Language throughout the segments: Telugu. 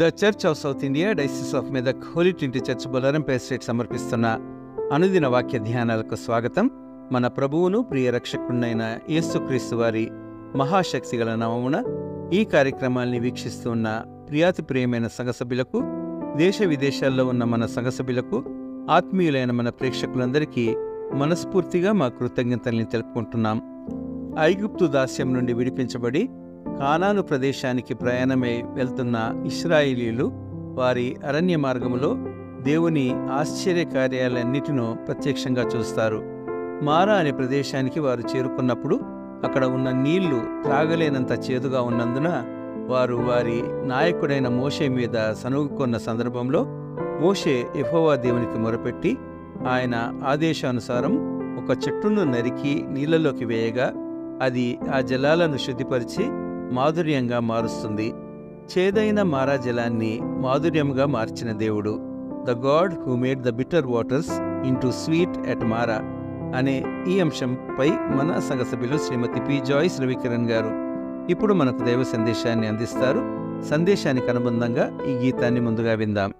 The church of south India diocese of Medak holy trinity church Bollarampet street సమర్పిస్తున్న అనుదిన వాక్య ధ్యానాలకు స్వాగతం. మన ప్రభువును ప్రియ రక్షకుడైన యేసుక్రీస్తు వారి మహాశక్తి గల నామమున ఈ కార్యక్రమాల్ని వీక్షిస్తున్న ప్రియాతి ప్రియమైన సంఘసభ్యులకు, దేశ విదేశాల్లో ఉన్న మన సంఘసభ్యులకు, ఆత్మీయులైన మన ప్రేక్షకులందరికీ మనస్ఫూర్తిగా మా కృతజ్ఞతల్ని తెలుపుకుంటున్నాం. ఐగుప్తు దాస్యం నుండి విడిపించబడి కానాను ప్రదేశానికి ప్రయాణమై వెళ్తున్న ఇశ్రాయేలీయులు వారి అరణ్య మార్గములో దేవుని ఆశ్చర్య కార్యాలన్నిటినూ ప్రత్యక్షంగా చూస్తారు. మారా అనే ప్రదేశానికి వారు చేరుకున్నప్పుడు అక్కడ ఉన్న నీళ్లు త్రాగలేనంత చేదుగా ఉన్నందున వారు వారి నాయకుడైన మోషే మీద సనుగుకొన్న సందర్భంలో మోషే యెహోవా దేవునికి మొరపెట్టి ఆయన ఆదేశానుసారం ఒక చెట్టును నరికి నీళ్లలోకి వేయగా అది ఆ జలాలను శుద్ధిపరిచి మాధుర్యంగా మారుస్తుంది. చేదైన మారా జలాన్ని మాధుర్యంగా మార్చిన దేవుడు, the god who made the bitter waters into sweet at Marah అనే ఈ అంశంపై మన సంఘసభ్యులు శ్రీమతి పి జాయిస్ రవికిరణ్ గారు ఇప్పుడు మనకు దైవ సందేశాన్ని అందిస్తారు. సందేశానికి అనుబంధంగా ఈ గీతాన్ని ముందుగా విందాం.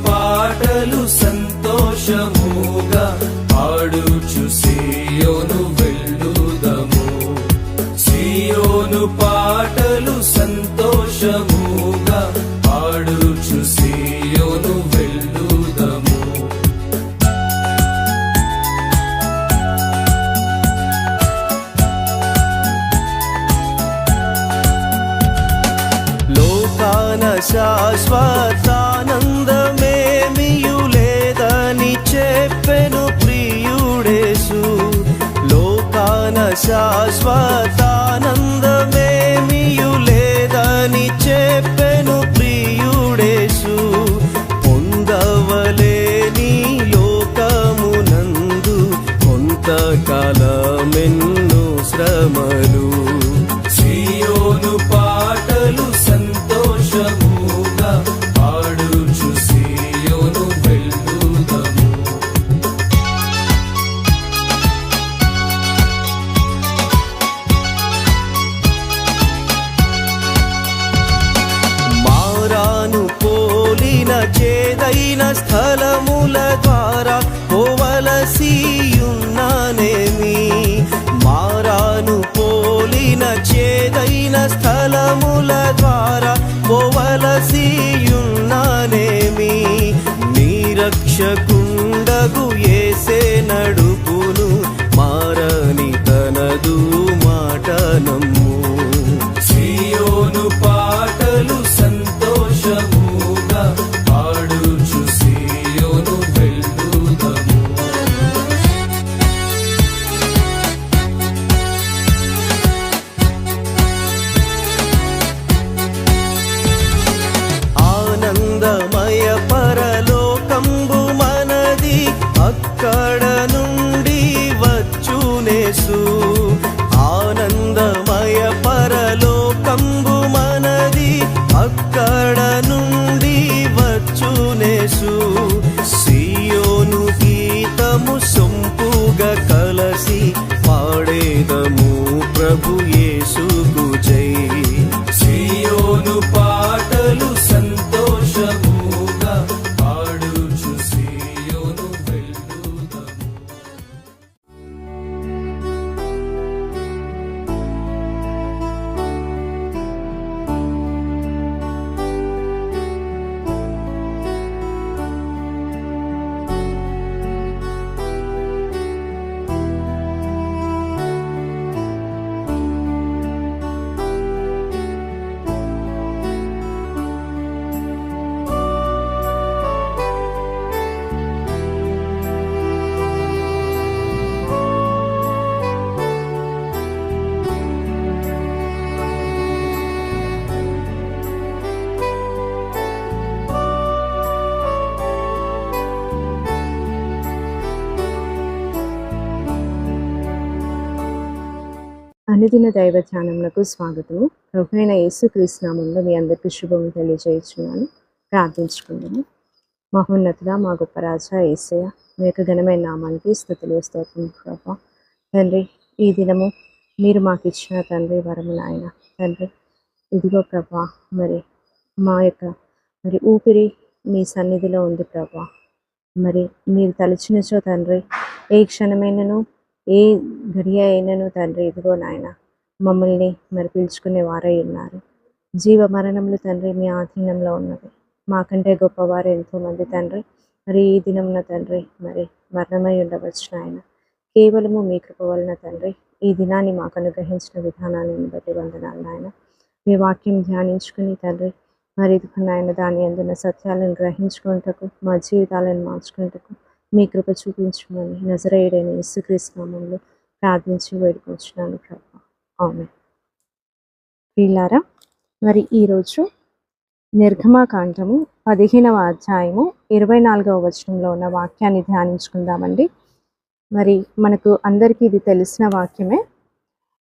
పాటలు సంతోషముగా పాడుచు సియోను వెళ్ళుదము. సియోను పాటలు సంతోషముగా పాడుచు సియోను వెళ్ళుదము. లోకాన శాశ్వతానందమేమియు లేదని చెప్పెను ప్రియుడేసు. లోకాన శాశ్వతానందమేమియు లేదని చెప్పెను ప్రియుడేసు. పొందవలేని లోకమునందు కొంతకాలమెన్నో శ్రమలు. సియోను పాటలు సంతోషముగా పాడుచు సియోను వెళ్ళుదము. మారాను పోలిన చేదైన స్థలముల ద్వారా పోవలసియున్నానేమి. మారాను పోలిన చేదైన స్థలముల ద్వారా పోవలసియున్నానేమి. నీరక్షకుండగు యేసే నడుపును, మారని తనదు మాట నమ్ము. సియోను పాటలు సంతోషముగా పాడుచు సియోను వెళ్ళుదము. ఆనందమయ పరలోకంబు మనది, అక్కడ నుండి వచ్చునేసు. ఆనందమయ పరలోకంబు మనది, అక్కడ నుండి వచ్చునేసు. సియోను గీతము సొంపుగా కలసి పాడేదము ప్రభు యేసుకు జై. సియోను పాటలు సంతోషముగా పాడుచు సియోను వెళ్ళుదము. అనుదిన దైవ ధ్యానములకు స్వాగతము. ప్రభువైన యేసుక్రీస్తు నామములో మీ అందరికీ శుభములు తెలియజేస్తున్నాను. ప్రార్థించుకుందాము. మహోన్నతుడా, మా గొప్ప రాజా యేసయ్య, మీ యొక్క ఘనమైన నామానికి స్తుతులు స్తోత్రం ప్రభా. తండ్రి, ఈ దినము మీరు మాకు ఇచ్చిన తండ్రి వరము నాయన. తండ్రి, ఇదిగో ప్రభా, మరి మా యొక్క ఊపిరి మీ సన్నిధిలో ఉంది ప్రభా. మరి మీరు తలచినచో తండ్రి, ఏ క్షణమైనను ఏ గడియ అయినను తండ్రి, ఇదిగో నాయన మమ్మల్ని మరి పిలుచుకునే వారై ఉన్నారు. జీవ మరణములు తండ్రి మీ ఆధీనంలో ఉన్నవి. మాకంటే గొప్పవారు ఎంతోమంది తండ్రి మరి ఈ దినమున తండ్రి మరి మరణమై ఉండవచ్చు నాయన. కేవలము మీ కృప వలన తండ్రి ఈ దినాన్ని మాకు అనుగ్రహించిన విధానాన్ని బట్టి వందనాలు నాయన. మీ వాక్యం ధ్యానించుకుని తండ్రి మరి ఇదిగో నాయన దాని అందున్న సత్యాలను గ్రహించుకుంటకు మా జీవితాలను మార్చుకుంటకు మీ కృప చూపించమని నజరేయుడైన యేసుక్రీస్తు నామములో ప్రార్థించి వేడుకొచ్చున్నాను ప్రభా. ఆమేన్. ప్రియులారా, మరి ఈరోజు నిర్గమాకాండము 15వ అధ్యాయము 24వ వచనంలో ఉన్న వాక్యాన్ని ధ్యానించుకుందామండి. మరి మనకు అందరికీ ఇది తెలిసిన వాక్యమే.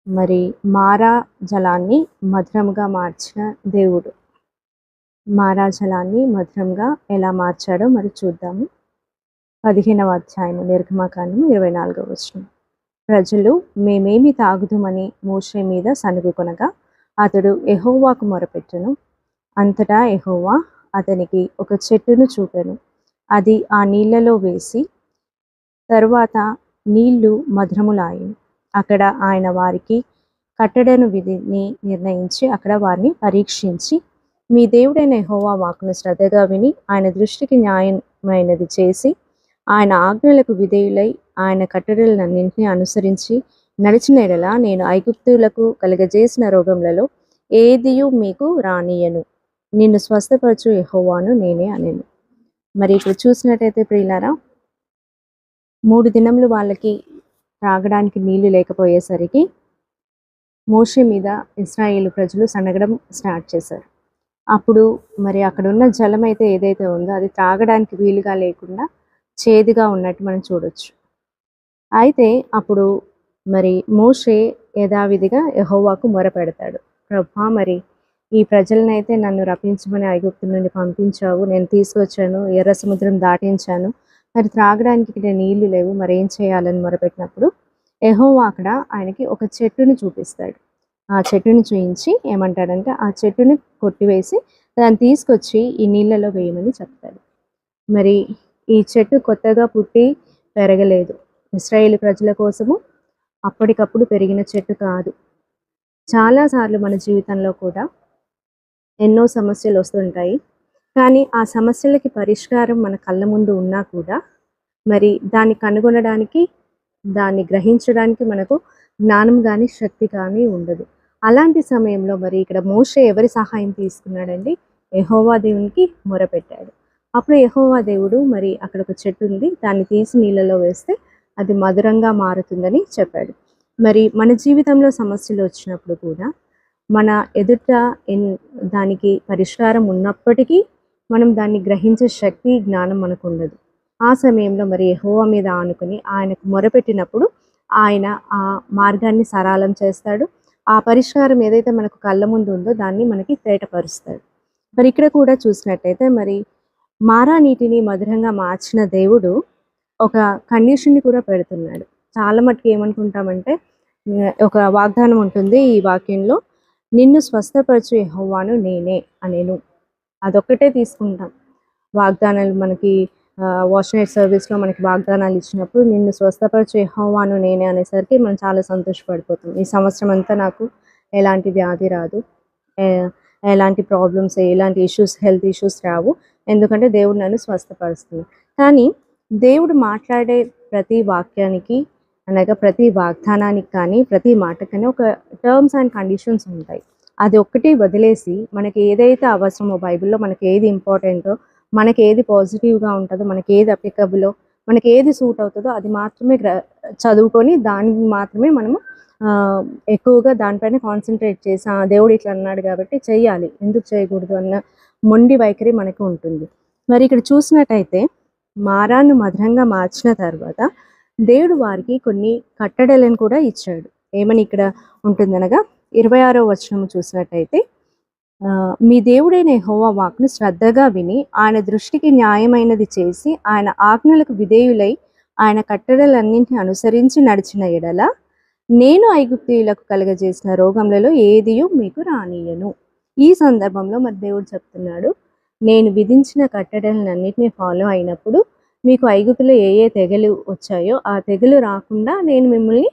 మరి మారా జలాన్ని మధురంగా మార్చిన దేవుడు. మారా జలాన్ని మధురంగా ఎలా మార్చాడో మరి చూద్దాము. 15వ అధ్యాయము నిర్గమాకాండము 24వ వచనం. ప్రజలు మేమేమి తాగుదుమని మోషే మీద సనుగుకొనగా అతడు యెహోవాకు మొరపెట్టెను. అంతటా యెహోవా అతనికి ఒక చెట్టును చూపెను. అది ఆ నీళ్లలో వేసి తరువాత నీళ్లు మధురములాయెను. అక్కడ ఆయన వారికి కట్టడను విధిని నిర్ణయించి అక్కడ వారిని పరీక్షించి, మీ దేవుడైన యెహోవా వాక్కును శ్రద్ధగా విని ఆయన దృష్టికి న్యాయమైనది చేసి ఆయన ఆజ్ఞలకు విధేయులై ఆయన కట్టడలన్నింటినీ అనుసరించి నడిచిన ఎడల నేను ఐగుప్తులకు కలుగజేసిన రోగములలో ఏదియు మీకు రానియను. నిన్ను స్వస్థపరచు యెహోవాను నేనే అనెను. మరి ఇప్పుడు చూసినట్టయితే ప్రియులారా, 3 దినములు వాళ్ళకి త్రాగడానికి నీళ్లు లేకపోయేసరికి మోషే మీద ఇశ్రాయేలు ప్రజలు సనగడం స్టార్ట్ చేశారు. అప్పుడు మరి అక్కడ ఉన్న జలం అయితే ఏదైతే ఉందో అది త్రాగడానికి వీలుగా లేకుండా చేదుగా ఉన్నట్టు మనం చూడొచ్చు. అయితే అప్పుడు మరి మోషే యథావిధిగా యెహోవాకు మొరపెడతాడు. ప్రభా, మరి ఈ ప్రజలనైతే నన్ను రప్పించమని ఐగుప్తు నుండి పంపించావు, నేను తీసుకొచ్చాను, ఎర్ర సముద్రం దాటించాను, మరి త్రాగడానికి ఇక్కడ నీళ్లు లేవు, మరి ఏం చేయాలని మొరపెట్టినప్పుడు యెహోవా అక్కడ ఆయనకి ఒక చెట్టుని చూపిస్తాడు. ఆ చెట్టుని చూయించి ఏమంటాడంటే ఆ చెట్టుని కొట్టివేసి దాన్ని తీసుకొచ్చి ఈ నీళ్ళలో వేయమని చెప్తాడు. మరి ఈ చెట్టు కొత్తగా పుట్టి పెరగలేదు. ఇశ్రాయేలు ప్రజల కోసము అప్పటికప్పుడు పెరిగిన చెట్టు కాదు. చాలాసార్లు మన జీవితంలో కూడా ఎన్నో సమస్యలు వస్తుంటాయి. కానీ ఆ సమస్యలకి పరిష్కారం మన కళ్ళ ముందు ఉన్నా కూడా మరి దాన్ని కనుగొనడానికి, దాన్ని గ్రహించడానికి మనకు జ్ఞానం కానీ శక్తి కానీ ఉండదు. అలాంటి సమయంలో మరి ఇక్కడ మోషే ఎవరి సహాయం తీసుకున్నాడండి? యెహోవా దేవునికి మొరపెట్టాడు. అప్పుడు యెహోవా దేవుడు మరి అక్కడ ఒక చెట్టు ఉంది, దాన్ని తీసి నీళ్ళలో వేస్తే అది మధురంగా మారుతుందని చెప్పాడు. మరి మన జీవితంలో సమస్యలు వచ్చినప్పుడు కూడా మన ఎదుట దానికి పరిష్కారం ఉన్నప్పటికీ మనం దాన్ని గ్రహించే శక్తి, జ్ఞానం మనకు ఉండదు. ఆ సమయంలో మరి యెహోవా మీద ఆనుకుని ఆయనకు మొరపెట్టినప్పుడు ఆయన ఆ మార్గాన్ని సరళం చేస్తాడు. ఆ పరిష్కారం ఏదైతే మనకు కళ్ళ ముందు ఉందో దాన్ని మనకి తేటపరుస్తాడు. మరి ఇక్కడ కూడా చూసినట్టయితే మరి మారా నీటిని మధురంగా మార్చిన దేవుడు ఒక కండిషన్ని కూడా పెడుతున్నాడు. చాలా మటుకు ఏమనుకుంటామంటే ఒక వాగ్దానం ఉంటుంది ఈ వాక్యంలో, నిన్ను స్వస్థపరచు యెహోవాను నేనే అనేను. అదొక్కటే తీసుకుంటాం. వాగ్దానాలు మనకి వాచ్ నైట్ సర్వీస్లో మనకి వాగ్దానాలు ఇచ్చినప్పుడు నిన్ను స్వస్థపరచు యెహోవాను నేనే అనేసరికి మనం చాలా సంతోషపడిపోతాం. ఈ సంవత్సరం అంతా నాకు ఎలాంటి వ్యాధి రాదు, ఎలాంటి ప్రాబ్లమ్స్, ఎలాంటి ఇష్యూస్, హెల్త్ ఇష్యూస్ రావు, ఎందుకంటే దేవుడు నన్ను స్వస్థపరుస్తున్నాడు. కానీ దేవుడు మాట్లాడే ప్రతి వాక్యానికి అనగా ప్రతి వాగ్దానానికి కానీ ప్రతి మాటకని ఒక టర్మ్స్ అండ్ కండిషన్స్ ఉంటాయి. అది ఒక్కటి వదిలేసి మనకి ఏదైతే అవసరమో బైబిల్లో, మనకి ఏది ఇంపార్టెంటో, మనకి ఏది పాజిటివ్గా ఉంటుందో, మనకి ఏది అప్లికబులో, మనకి ఏది సూట్ అవుతుందో అది మాత్రమే చదువుకొని దాన్ని మాత్రమే మనము ఎక్కువగా దానిపైన కాన్సన్ట్రేట్ చేసి దేవుడు ఇట్లా అన్నాడు కాబట్టి చెయ్యాలి, ఎందుకు చేయకూడదు అన్న మొండి వైఖరి మనకు ఉంటుంది. మరి ఇక్కడ చూసినట్టయితే మారాను మధురంగా మార్చిన తర్వాత దేవుడు వారికి కొన్ని కట్టడలను కూడా ఇచ్చాడు. ఏమని ఇక్కడ ఉంటుందనగా 26వ వచనం చూసినట్టయితే మీ దేవుడైన యెహోవా వాక్కును శ్రద్ధగా విని ఆయన దృష్టికి న్యాయమైనది చేసి ఆయన ఆజ్ఞలకు విధేయులై ఆయన కట్టడలన్నింటిని అనుసరించి నడిచిన ఎడల నేను ఐగుప్తీయులకు కలుగజేసిన రోగములలో ఏదియూ మీకు రానియను. ఈ సందర్భంలో మరి దేవుడు చెప్తున్నాడు, నేను విధించిన కట్టడలన్నింటినీ ఫాలో అయినప్పుడు మీకు ఐగుప్తులో ఏ ఏ తెగలు వచ్చాయో ఆ తెగలు రాకుండా నేను మిమ్మల్ని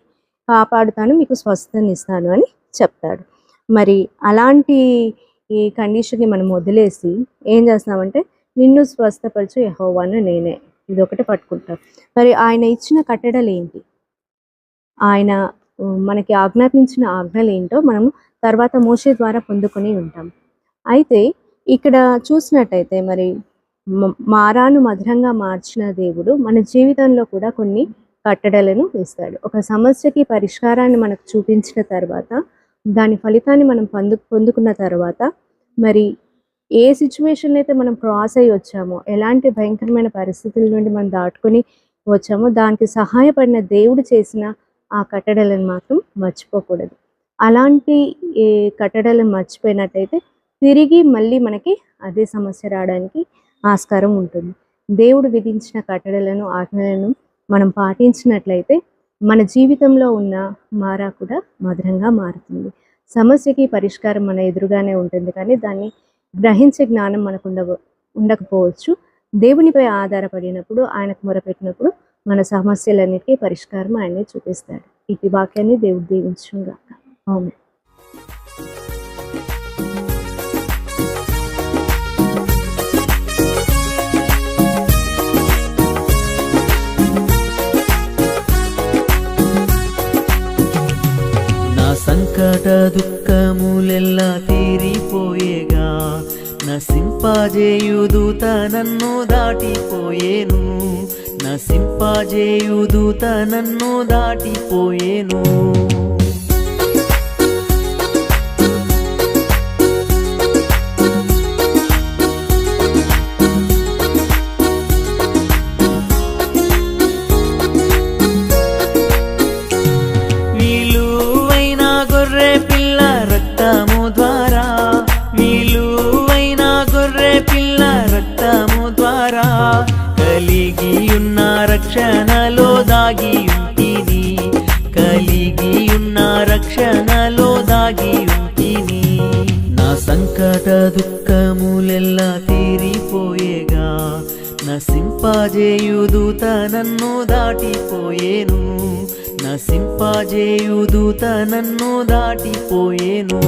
కాపాడుతాను, మీకు స్వస్థతనిస్తాను అని చెప్తాడు. మరి అలాంటి ఈ కండిషన్ని మనం వదిలేసి ఏం చేస్తామంటే నిన్ను స్వస్థపరచు యెహోవాను నేనే, ఇది ఒకటి పట్టుకుంటాం. మరి ఆయన ఇచ్చిన కట్టడలు ఏంటి, ఆయన మనకి ఆజ్ఞాపించిన ఆజ్ఞలు ఏంటో మనం తర్వాత మోషే ద్వారా పొందుకొని ఉంటాం. అయితే ఇక్కడ చూసినట్టయితే మరి మారాను మధురంగా మార్చిన దేవుడు మన జీవితంలో కూడా కొన్ని కట్టడలను వేస్తాడు. ఒక సమస్యకి పరిష్కారాన్ని మనకు చూపించిన తర్వాత దాని ఫలితాన్ని మనం పొందుకున్న తర్వాత మరి ఏ సిచ్యువేషన్ అయితే మనం క్రాస్ అయ్యి వచ్చామో, ఎలాంటి భయంకరమైన పరిస్థితుల నుండి మనం దాటుకొని వచ్చామో దానికి సహాయపడిన దేవుడు చేసిన ఆ కట్టడలను మాత్రం మర్చిపోకూడదు. అలాంటి కట్టడలను మర్చిపోయినట్టయితే తిరిగి మళ్ళీ మనకి అదే సమస్య రావడానికి ఆస్కారం ఉంటుంది. దేవుడు విధించిన కట్టడలను ఆజ్ఞలను మనం పాటించినట్లయితే మన జీవితంలో ఉన్న మారా కూడా మధురంగా మారుతుంది. సమస్యకి పరిష్కారం మన ఎదురుగానే ఉంటుంది, కానీ దాన్ని గ్రహించే జ్ఞానం మనకు ఉండకపోవచ్చు. దేవునిపై ఆధారపడినప్పుడు, ఆయనకు మొరపెట్టినప్పుడు మన సమస్యలన్నిటికీ పరిష్కారం ఆయనే చూపిస్తాడు. ఇటు వాక్యాన్ని దేవుడు దీవించుగాక. ఆమేన్. సంకట దుఃఖములెల్లా తీరిపోయేగా నసింపజేయుదూత నన్ను దాటిపోయేను, నసింపజేయుదూత నన్ను దాటిపోయేను. కలిగియున్న రక్షణలో దాగియుంటిని, కలిగియున్న రక్షణలో దాగియుంటిని. నా సంకట దుఃఖములెల్లా తీరిపోయేగా నసింపజేయుదూత నన్ను దాటిపోయేను, నసింపజేయుదూత నన్ను దాటిపోయేను.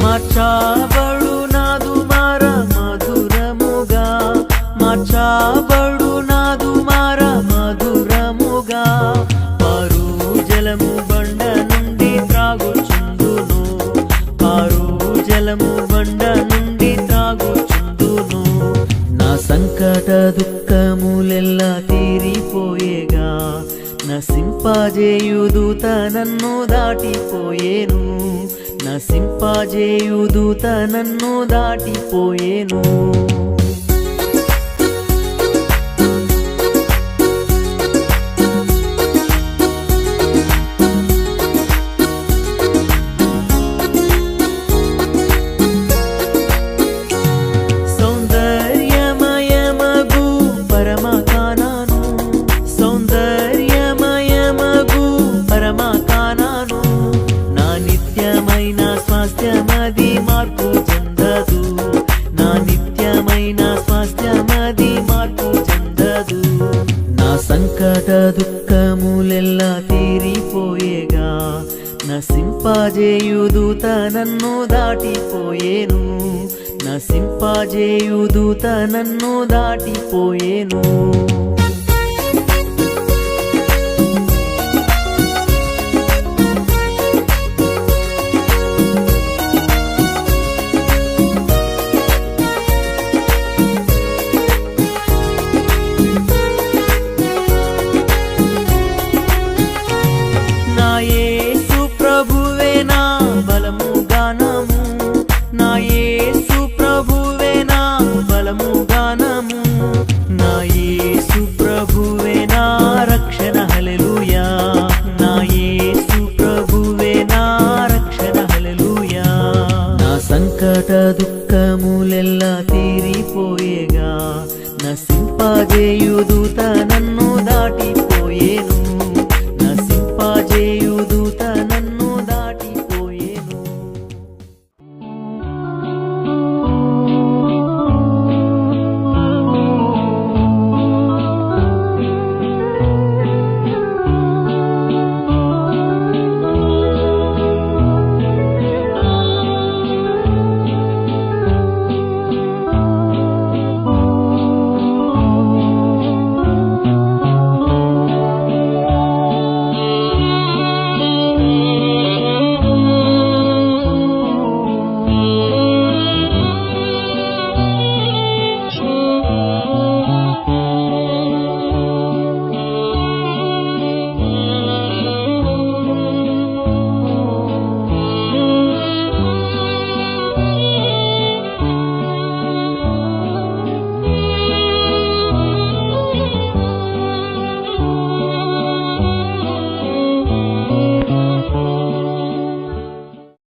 మార్చబడు నాదు మార మధురముగా, మార్చబడు నాదు మార మధురముగా. పారు జలము బండ నుండి త్రాగుచుందును, పారు జలము బండ నుండి త్రాగుచుందును. నా సంకట దుఃఖములెల్లా తీరిపోయేగా నసింపజేయుదూత నన్ను దాటిపోయేను, నసింపజేయుదూత నన్ను దాటిపోయేను. సౌందర్యమయమగు పరమకానాను, సౌందర్యమయమగు పరమకానాను. నా నిత్యమైన స్వాస్థ్యమది మార్పు చెందదు, నా నిత్యమైన స్వాస్థ్యమది మార్పు చెందదు. నా సంకట దుఃఖములెల్లా తీరిపోయేగా నసింపజేయుదూత నన్ను దాటిపోయేను, నసింపజేయుదూత నన్ను దాటిపోయేను. నా యేసు తీరిపోయేగా నసింపజేయు దూత నన్ను